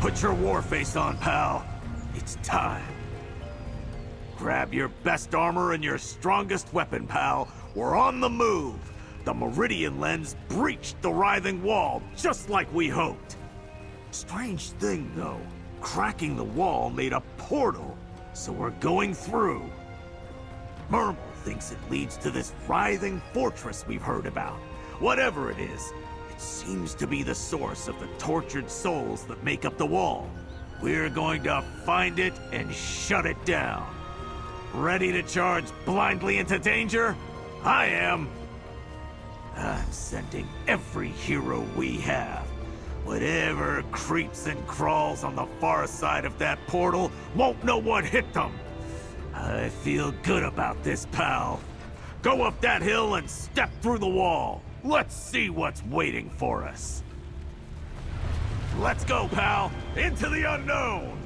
Put your war face on, pal. It's time. Grab your best armor and your strongest weapon, pal. We're on the move. The Meridian lens breached the Writhing Wall, just like we hoped. Strange thing, though. Cracking the wall made a portal, so we're going through. Murmel thinks it leads to this Writhing Fortress we've heard about. Whatever it is, it seems to be the source of the tortured souls that make up the wall. We're going to find it and shut it down. Ready to charge blindly into danger? I am. I'm sending every hero we have. Whatever creeps and crawls on the far side of that portal won't know what hit them. I feel good about this, pal. Go up that hill and step through the wall. Let's see what's waiting for us. Let's go, pal. Into the unknown.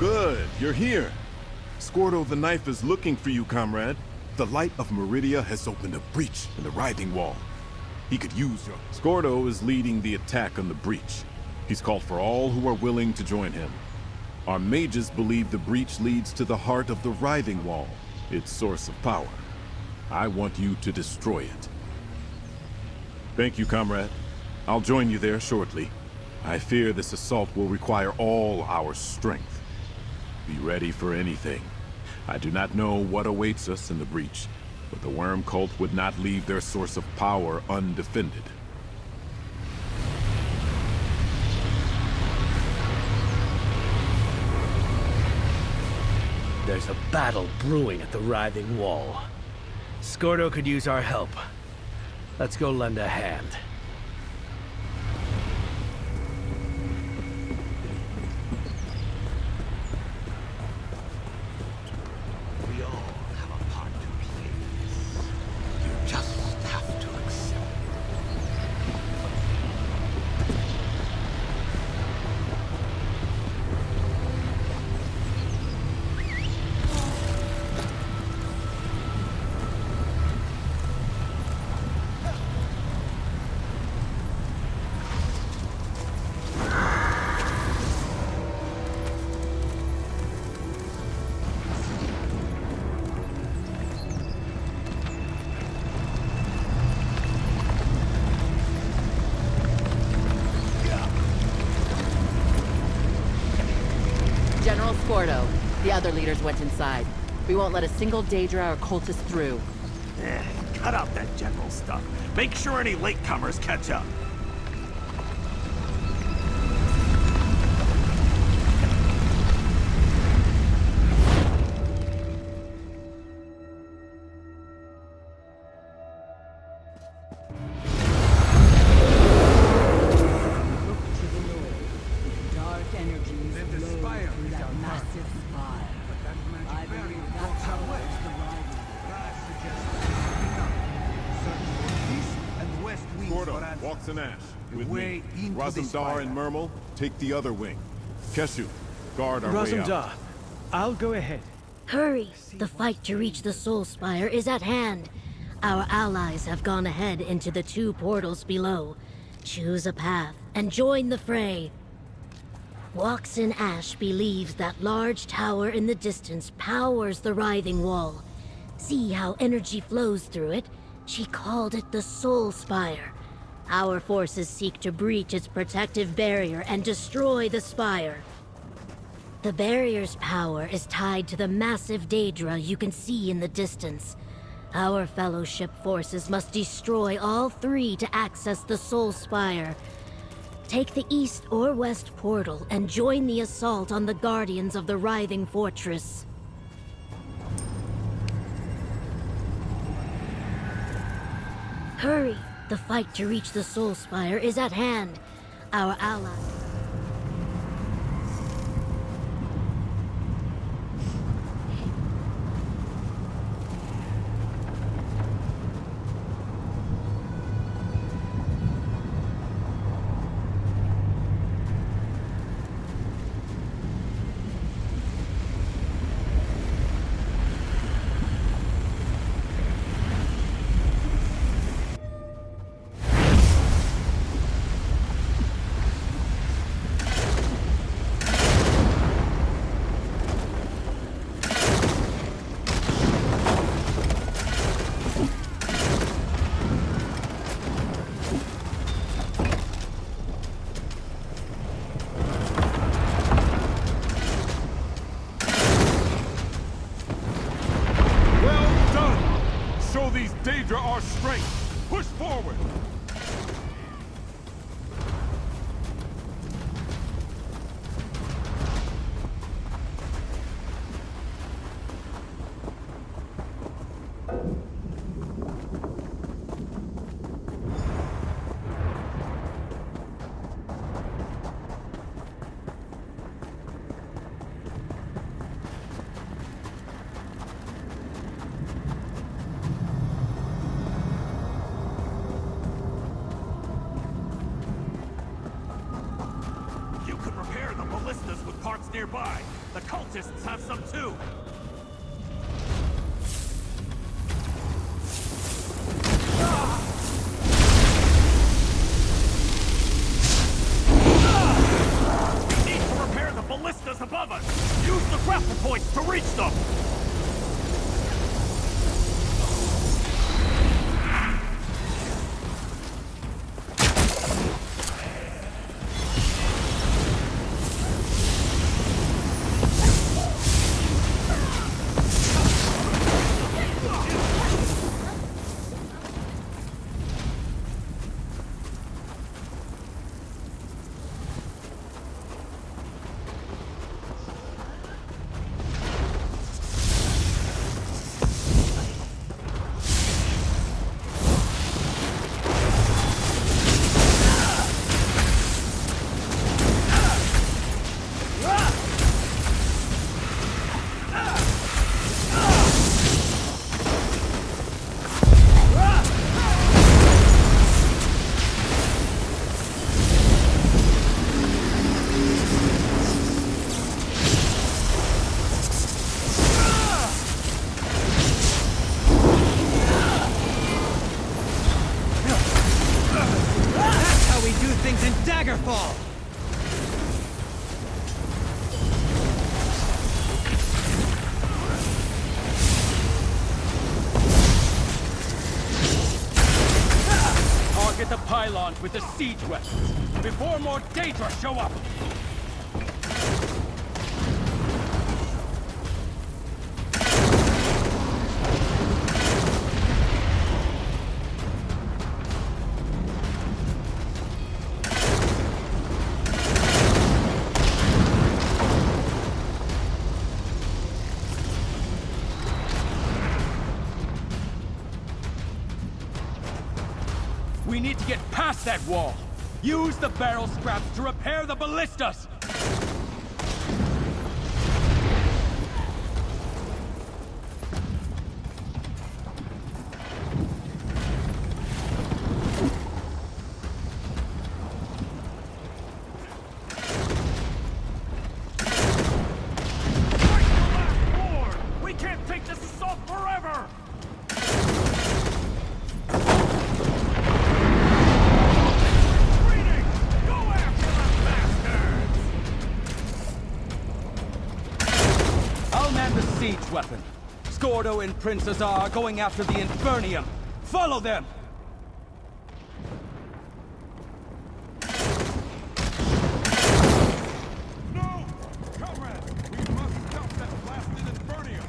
Good, you're here. Skordo the Knife is looking for you, comrade. The light of Meridia has opened a breach in the Writhing Wall. He could use your... Skordo is leading the attack on the breach. He's called for all who are willing to join him. Our mages believe the breach leads to the heart of the Writhing Wall, its source of power. I want you to destroy it. Thank you, comrade. I'll join you there shortly. I fear this assault will require all our strength. Be ready for anything. I do not know what awaits us in the breach, but the Worm Cult would not leave their source of power undefended. There's a battle brewing at the Writhing Wall. Skordo could use our help. Let's go lend a hand. General Skordo. The other leaders went inside. We won't let a single Daedra or cultist through. Cut out that general stuff. Make sure any latecomers catch up. Walks in Ash. With me. Razumdar and Murmel, take the other wing. Keshu, guard our way out. Razumdar, I'll go ahead. Hurry! The fight to reach the Soul Spire is at hand. Our allies have gone ahead into the 2 portals below. Choose a path and join the fray. Walks in Ash believes that large tower in the distance powers the Writhing Wall. See how energy flows through it? She called it the Soul Spire. Our forces seek to breach its protective barrier and destroy the Spire. The barrier's power is tied to the massive Daedra you can see in the distance. Our Fellowship forces must destroy all 3 to access the Soul Spire. Take the east or west portal and join the assault on the Guardians of the Writhing Fortress. Hurry! The fight to reach the Soul Spire is at hand. Our ally... Daedra our strength! Push forward! Nearby. The cultists have some too. We need to repair the ballistas above us. Use the grapple points to reach them. Target the pylons with the siege weapons before more Daedra show up! We need to get past that wall! Use the barrel scraps to repair the ballistas! We can't take this assault forever! Siege weapon. Skordo and Prince Azah are going after the Infernium. Follow them! No! Comrade! We must stop that blasted Infernium!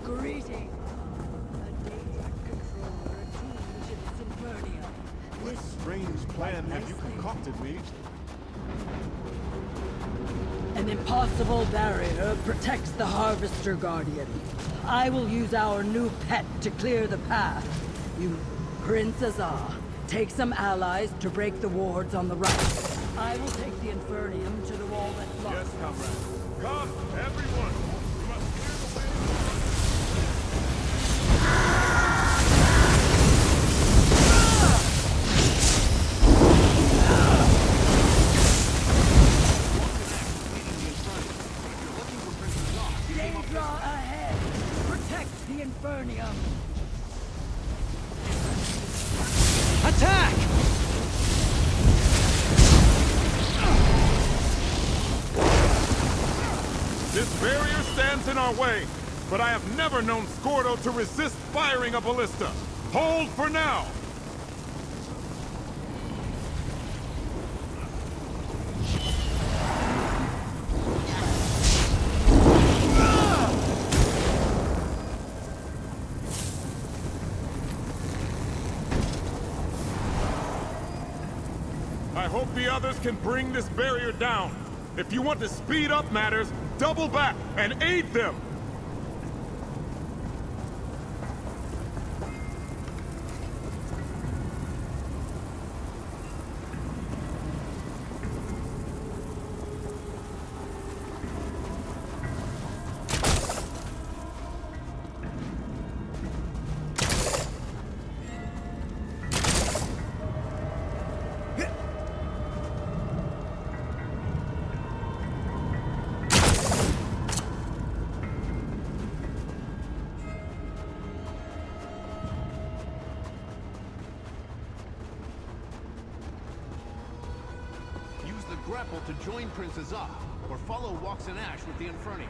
Greetings. A data controller attuned to this Infernia. What strange plan have you concocted, Mage? An impossible barrier protects the Harvester Guardian. I will use our new pet to clear the path. You, Prince Azah, take some allies to break the wards on the right. I will take the Infernium to the wall that blocks. Yes, comrade. Come, everyone! We must clear the way. Daedra ahead! Protect the Infernium! Attack! This barrier stands in our way, but I have never known Skordo to resist firing a ballista. Hold for now! I hope the others can bring this barrier down. If you want to speed up matters, double back and aid them! Grapple to join Prince Azah, or follow Walks in Ash with the Inferni.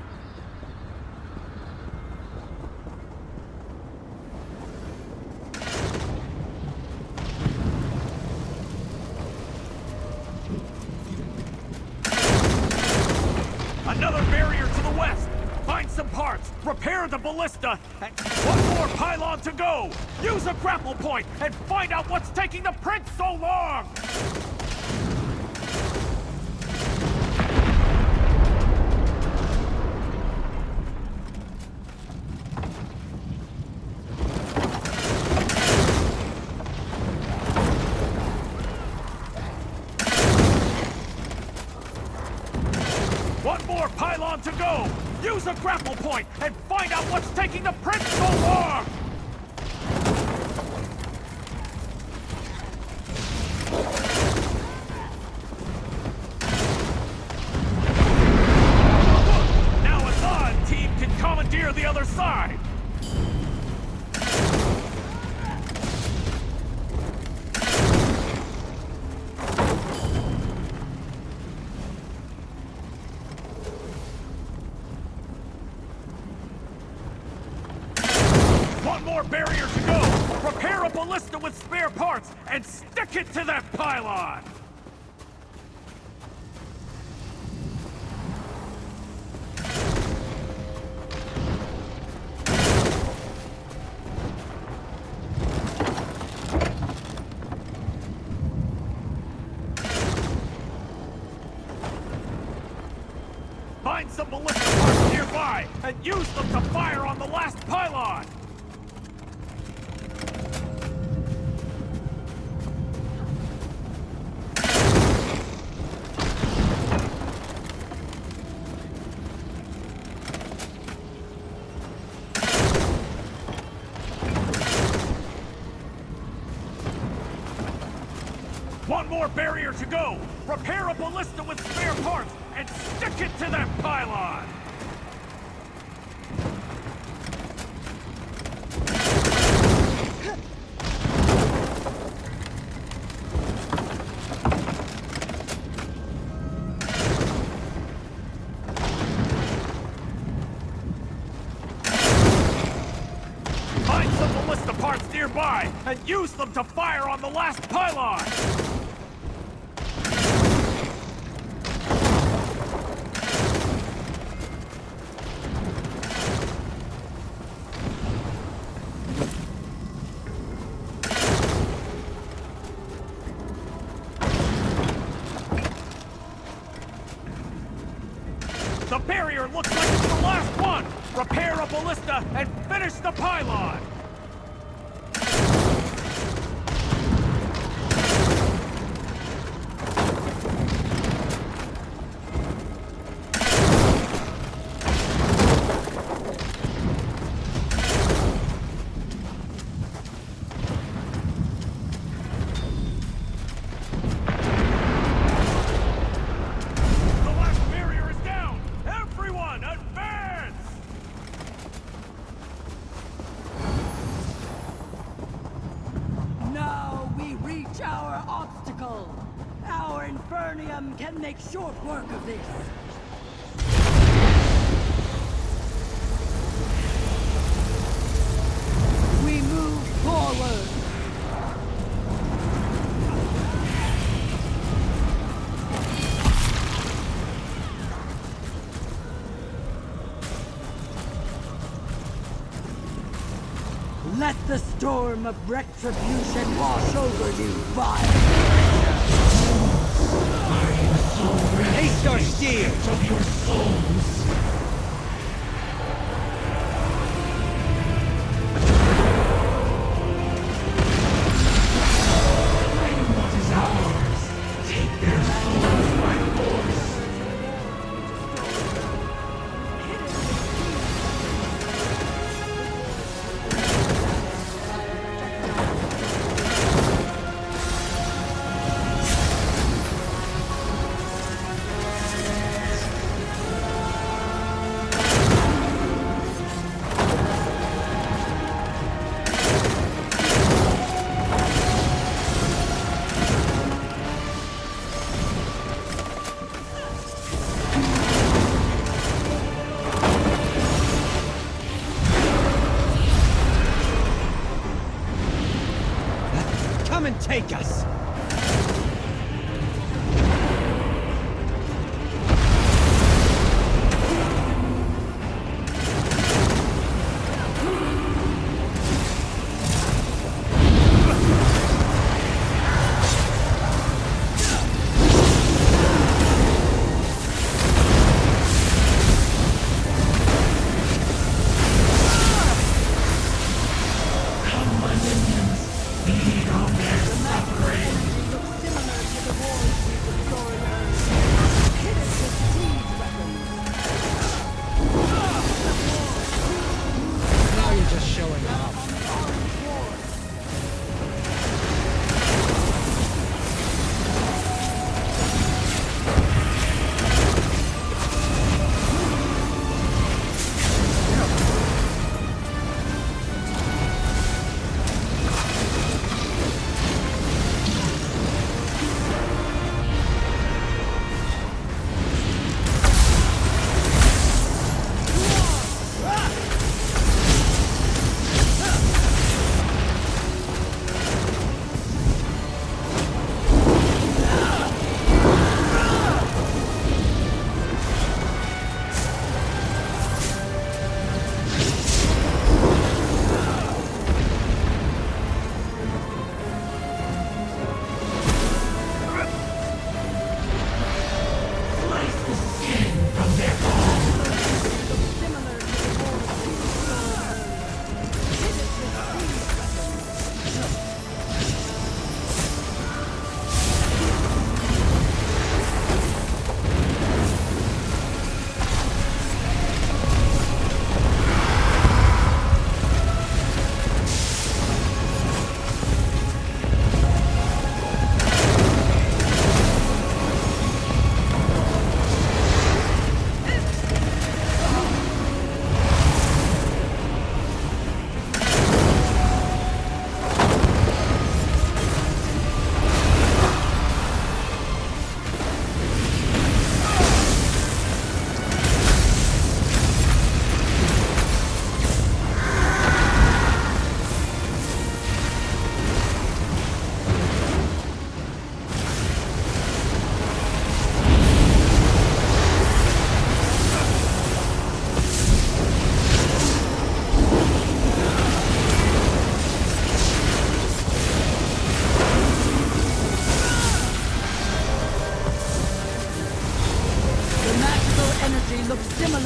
Another barrier to the west! Find some parts, repair the ballista, and one more pylon to go! Use a grapple point and find out what's taking the prince so long! One more pylon to go! Use a grapple point and find out what's taking the prince so long! Now Azah and team can commandeer the other side! One more barrier to go! Repair a ballista with spare parts and stick it to that pylon! Find some ballista parts nearby and use them to fire on the last pylon! One more barrier to go! Repair a ballista with spare parts and stick it to that pylon! Find some ballista parts nearby and use them to fire on the last pylon! The barrier looks like it's the last one! Repair a ballista and finish the pylon! The last barrier is down! Everyone, advance! Now we reach our obstacle. Our Infernium can make short work of this. We move forward. Let the storm of retribution wash over you, vile Haste our steel! Come and take us! Come, my minions, feed on their suffering.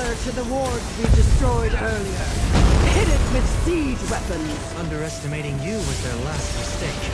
similar to the wards we destroyed earlier. Hit it with siege weapons. Underestimating you was their last mistake.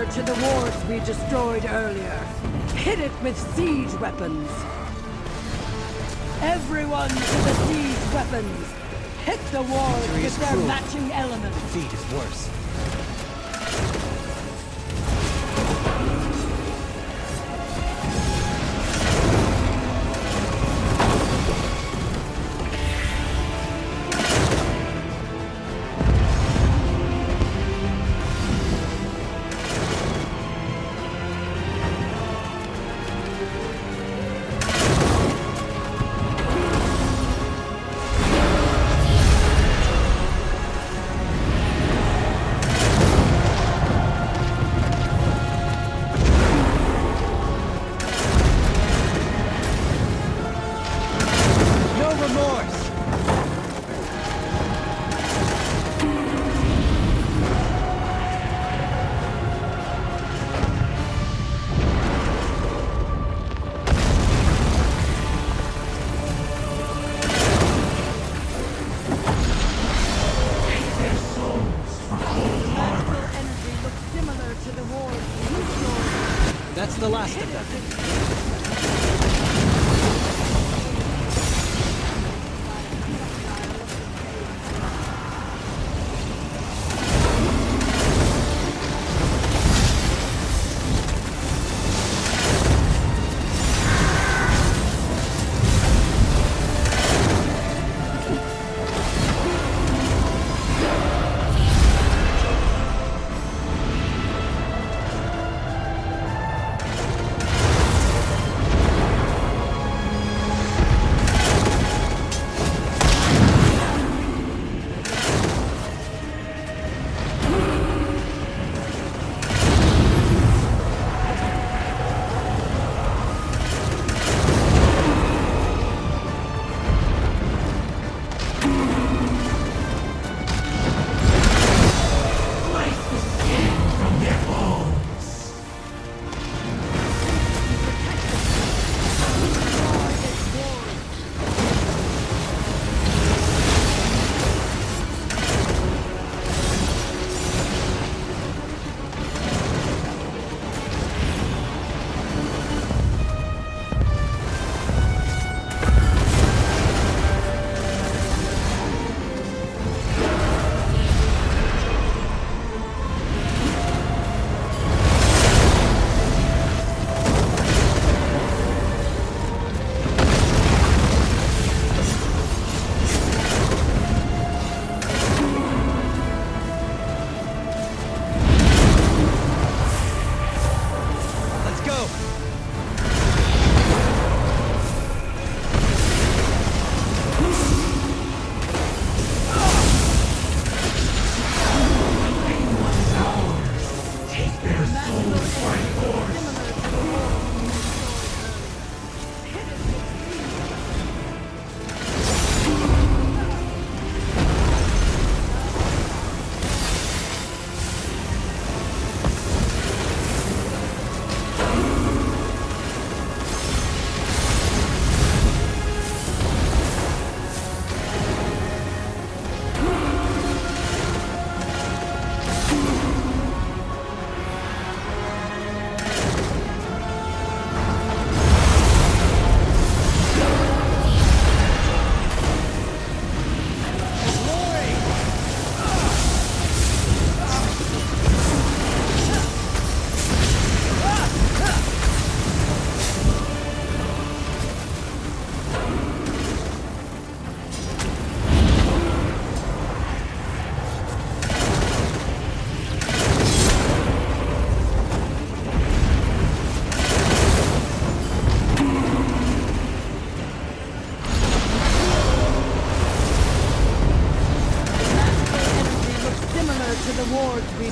To the wards we destroyed earlier. Hit it with siege weapons. Everyone to the siege weapons. Hit the wards with their matching elements. Defeat is worse.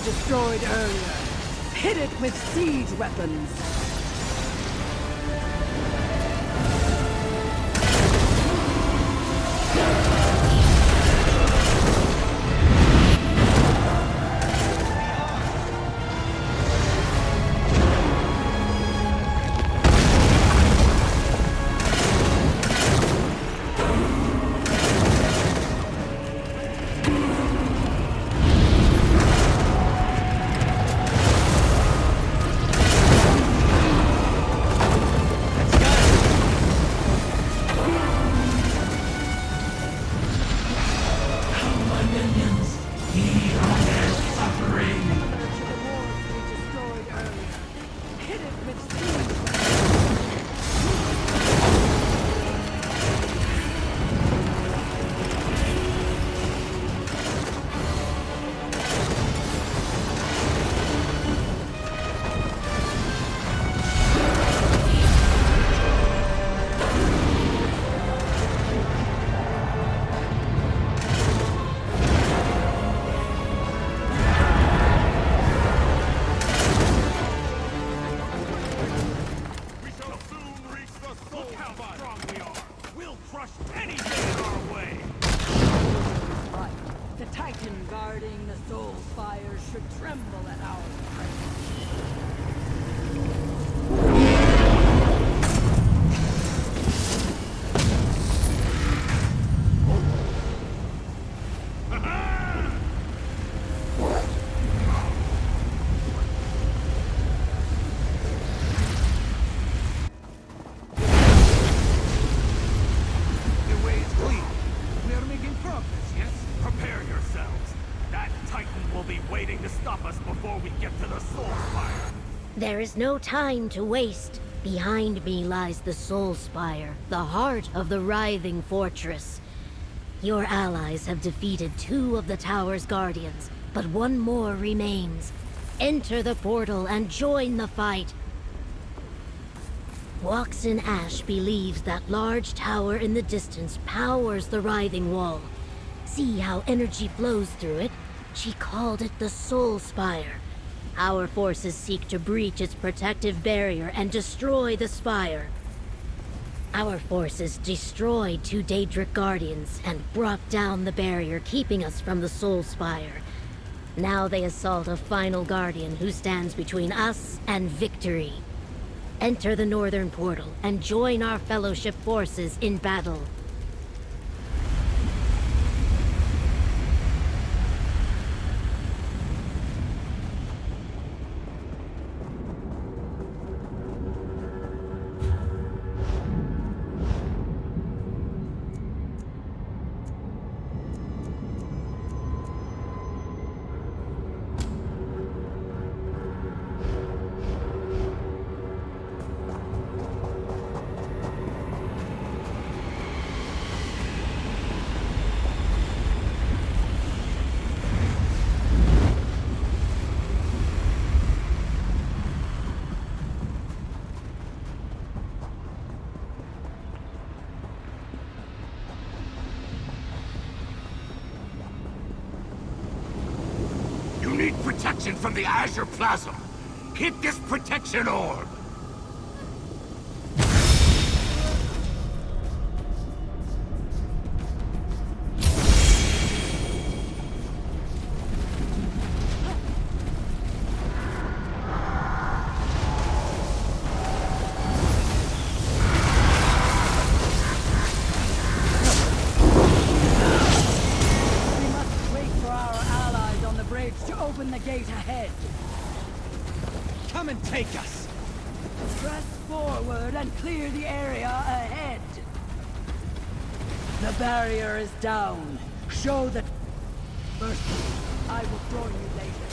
destroyed earlier. Hit it with siege weapons. There is no time to waste. Behind me lies the Soul Spire, the heart of the Writhing Fortress. Your allies have defeated 2 of the tower's guardians, but 1 more remains. Enter the portal and join the fight. Walks in Ash believes that large tower in the distance powers the Writhing Wall. See how energy flows through it? She called it the Soul Spire. Our forces seek to breach its protective barrier and destroy the Spire. Our forces destroyed 2 Daedric Guardians and brought down the barrier, keeping us from the Soul Spire. Now they assault a final Guardian who stands between us and victory. Enter the northern portal and join our Fellowship forces in battle. Need protection from the Azure Plasm. Hit this protection orb. The gate ahead. Come and take us! Press forward and clear the area ahead. The barrier is down. Show that first. I will join you later.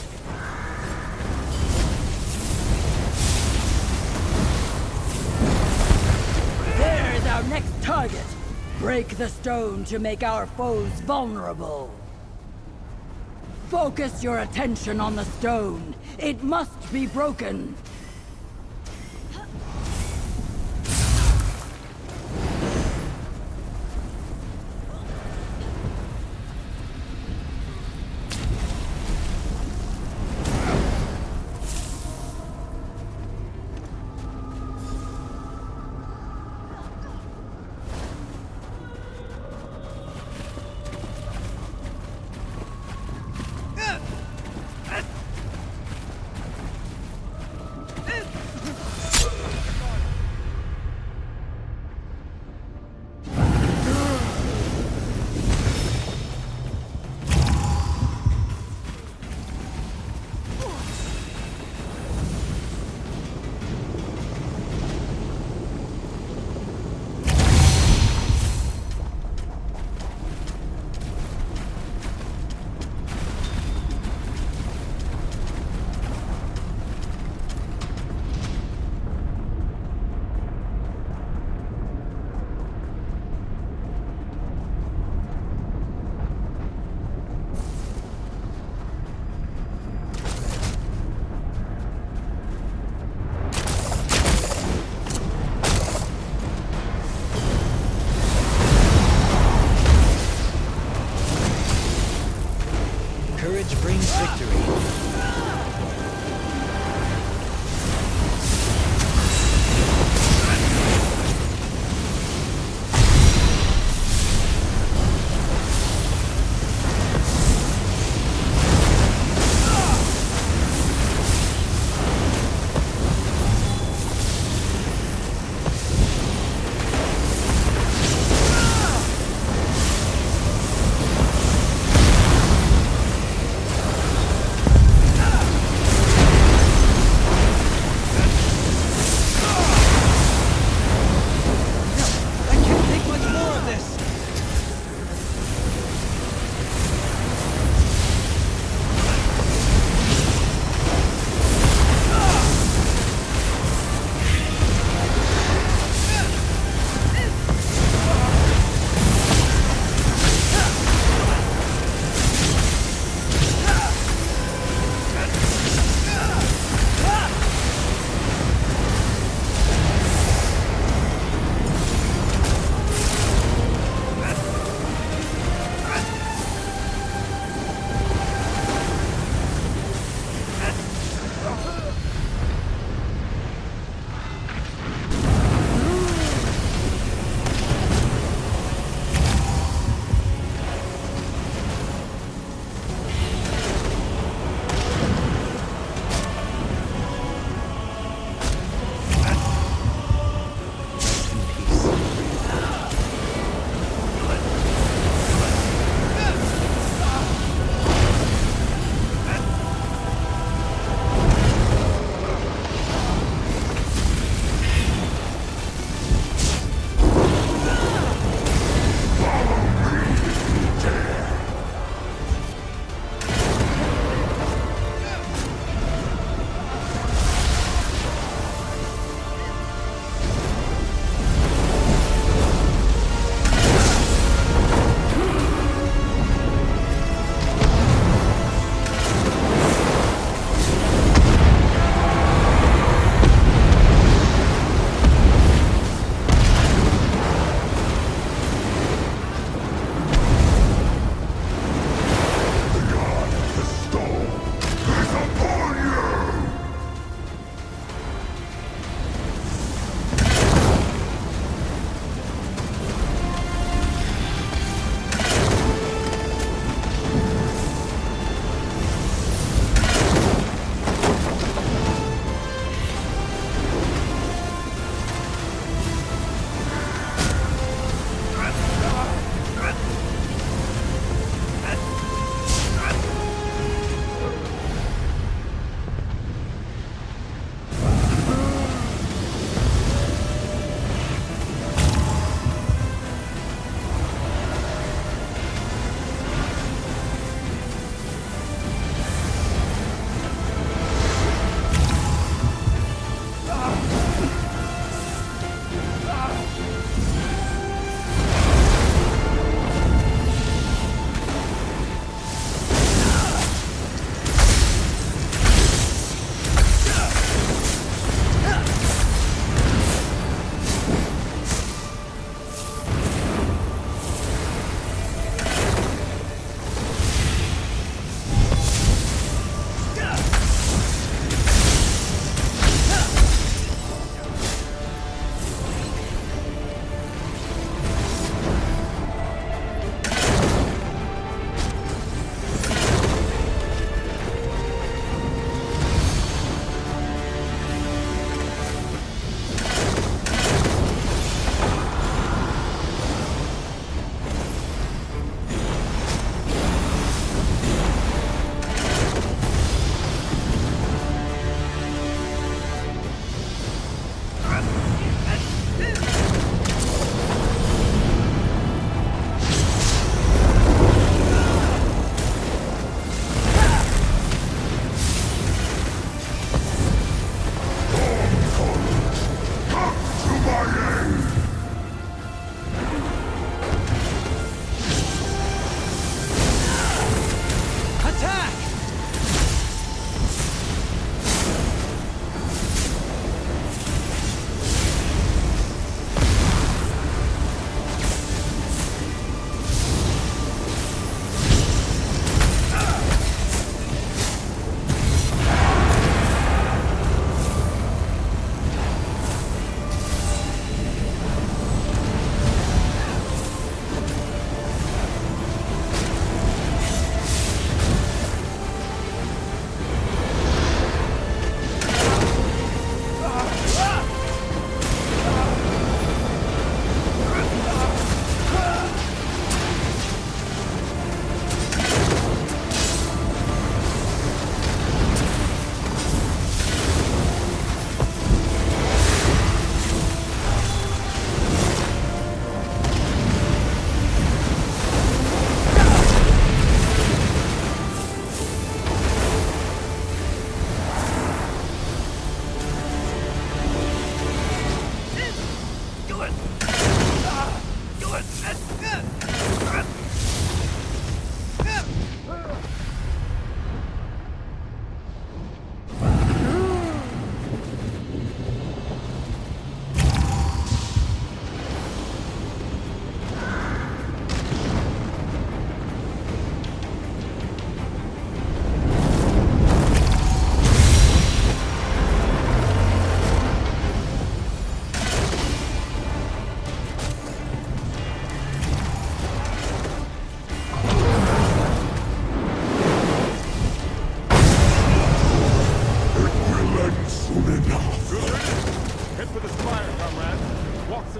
There is our next target. Break the stone to make our foes vulnerable. Focus your attention on the stone. It must be broken.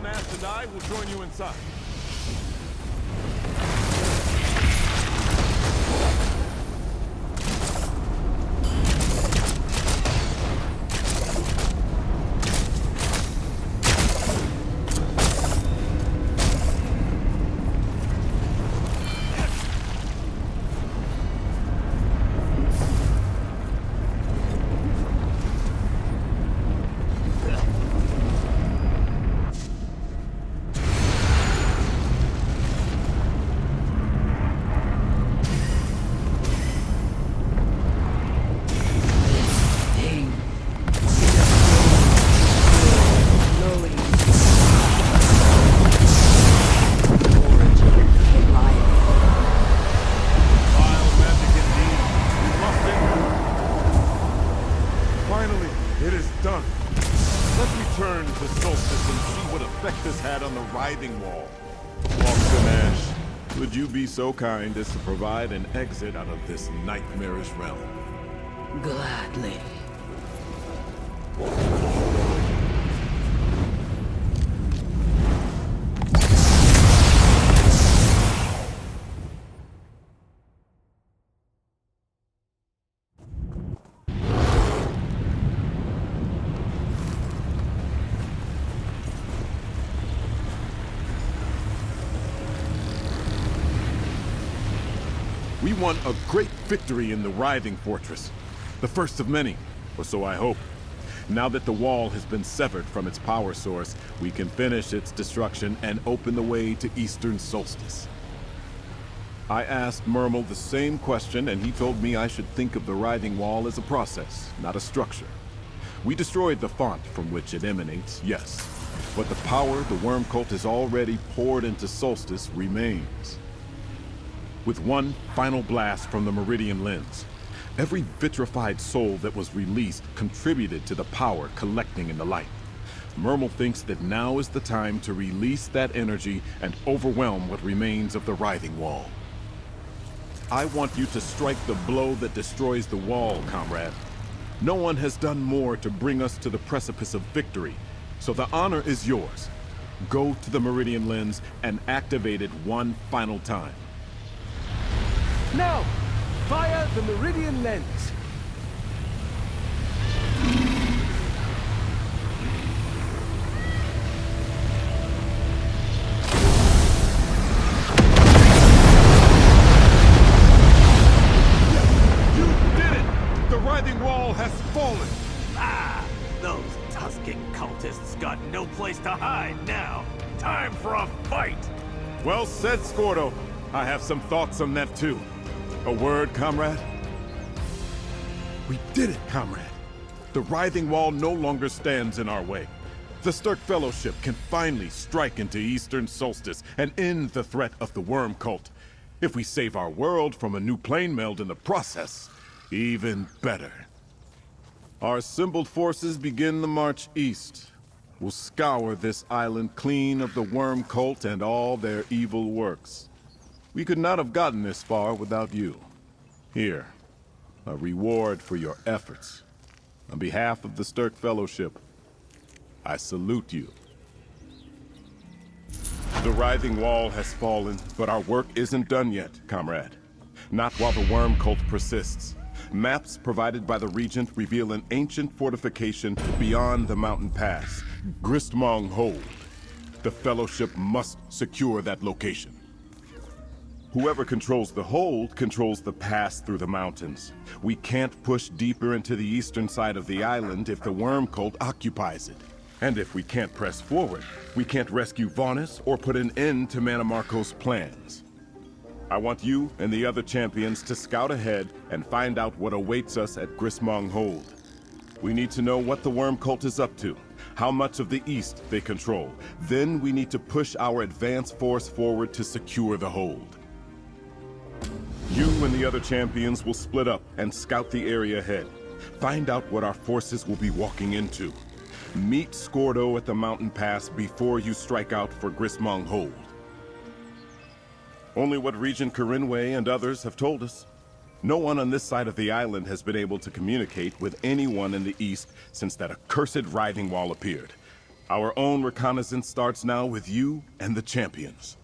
and Ash and I will join you inside. Writhing Wall. Walks and Ash, would you be so kind as to provide an exit out of this nightmarish realm? Gladly. We won a great victory in the Writhing Fortress. The first of many, or so I hope. Now that the wall has been severed from its power source, we can finish its destruction and open the way to Eastern Solstice. I asked Mermal the same question, and he told me I should think of the Writhing Wall as a process, not a structure. We destroyed the font from which it emanates, yes, but the power the worm cult has already poured into Solstice remains. With one final blast from the Meridian lens, every vitrified soul that was released contributed to the power collecting in the light. Mermal thinks that now is the time to release that energy and overwhelm what remains of the Writhing Wall. I want you to strike the blow that destroys the wall, comrade. No one has done more to bring us to the precipice of victory, so the honor is yours. Go to the Meridian lens and activate it one final time. Now, fire the Meridian lens. You did it! The Writhing Wall has fallen! Ah! Those Tusken cultists got no place to hide now! Time for a fight! Well said, Skordo. I have some thoughts on that too. A word, comrade? We did it, comrade. The Writhing Wall no longer stands in our way. The Stirk Fellowship can finally strike into Eastern Solstice and end the threat of the worm cult. If we save our world from a new plane meld in the process, even better. Our assembled forces begin the march east. We'll scour this island clean of the worm cult and all their evil works. We could not have gotten this far without you. Here, a reward for your efforts. On behalf of the Stirk Fellowship, I salute you. The Writhing Wall has fallen, but our work isn't done yet, comrade. Not while the worm cult persists. Maps provided by the Regent reveal an ancient fortification beyond the mountain pass, Gristmong Hold. The Fellowship must secure that location. Whoever controls the hold controls the pass through the mountains. We can't push deeper into the eastern side of the island if the worm cult occupies it. And if we can't press forward, we can't rescue Vaunus or put an end to Mannimarco's plans. I want you and the other champions to scout ahead and find out what awaits us at Gristmong Hold. We need to know what the worm cult is up to, how much of the east they control. Then we need to push our advance force forward to secure the hold. You and the other champions will split up and scout the area ahead. Find out what our forces will be walking into. Meet Skordo at the mountain pass before you strike out for Gristmong Hold. Only what Regent Corinway and others have told us. No one on this side of the island has been able to communicate with anyone in the east since that accursed Writhing Wall appeared. Our own reconnaissance starts now with you and the champions.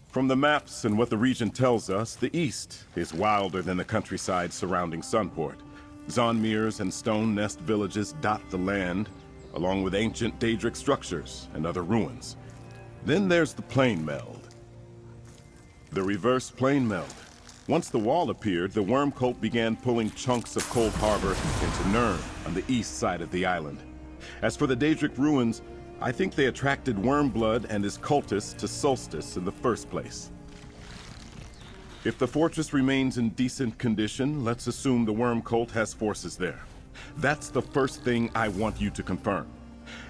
From the maps and what the region tells us, the east is wilder than the countryside surrounding Sunport. Zonmirs and stone nest villages dot the land, along with ancient Daedric structures and other ruins. Then there's the Plane Meld. The reverse Plane Meld. Once the wall appeared, the Worm Cult began pulling chunks of Cold Harbor into Nirn on the east side of the island. As for the Daedric ruins, I think they attracted Wormblood and his cultists to Solstice in the first place. If the fortress remains in decent condition, let's assume the Worm Cult has forces there. That's the first thing I want you to confirm.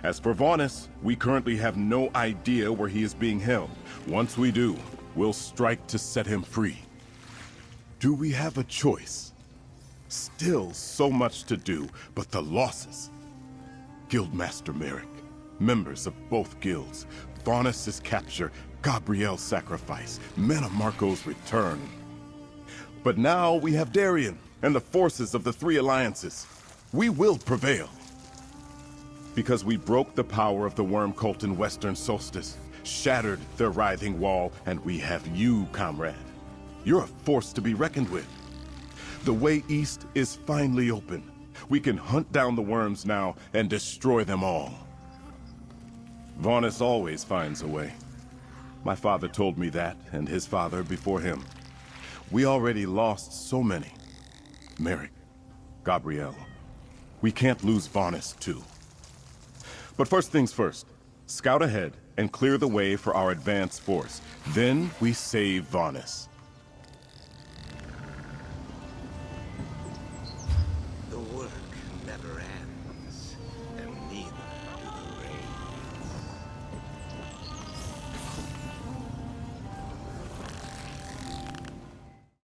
As for Vaunus, we currently have no idea where he is being held. Once we do, we'll strike to set him free. Do we have a choice? Still so much to do, but the losses. Guildmaster Merrick, members of both guilds, Vaunus' capture, Gabrielle's sacrifice, Metamarco's return. But now we have Darien and the forces of the three alliances. We will prevail. Because we broke the power of the Worm Cult in Western Solstice, shattered their Writhing Wall, and we have you, comrade. You're a force to be reckoned with. The way east is finally open. We can hunt down the worms now and destroy them all. Vaunus always finds a way. My father told me that, and his father before him. We already lost so many. Merrick, Gabrielle. We can't lose Vaunus, too. But first things first. Scout ahead and clear the way for our advance force. Then we save Vaunus.